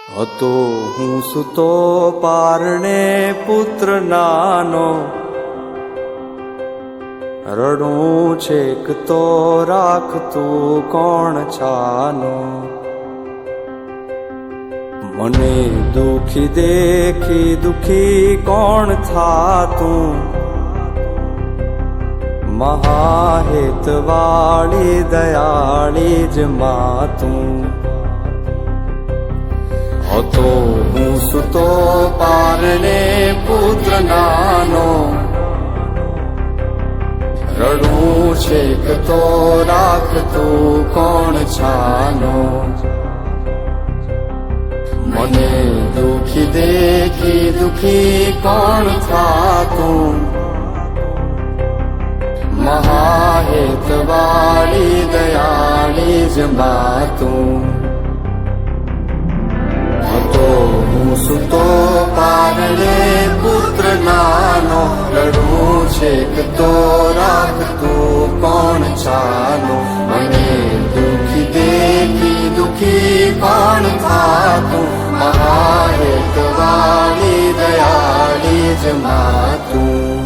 હતો હું સૂતો પારણે પુત્ર નાનો, રડું છેક તો રાખતું કોણ છાનો. મને દુખી દેખી દુખી કોણ થાતું, મહાહેતવાળી દયાળી જ માતું. હતો હું સૂતો પારણે પુત્ર નાનો, રડું છેક તો રાખતું કોણ છાનો. મને દુખી દેખી દુખી કોણ થાતું, મહાહેતવાળી દયાળી જ માતું. હતો હું સૂતો પારણે પુત્ર નાનો, રડું છેક તો રાખતું કોણ છાનો. મને દુખી દેખી દુખી કોણ થાતું, મહાહેતવાળી દયાળી જ માતું.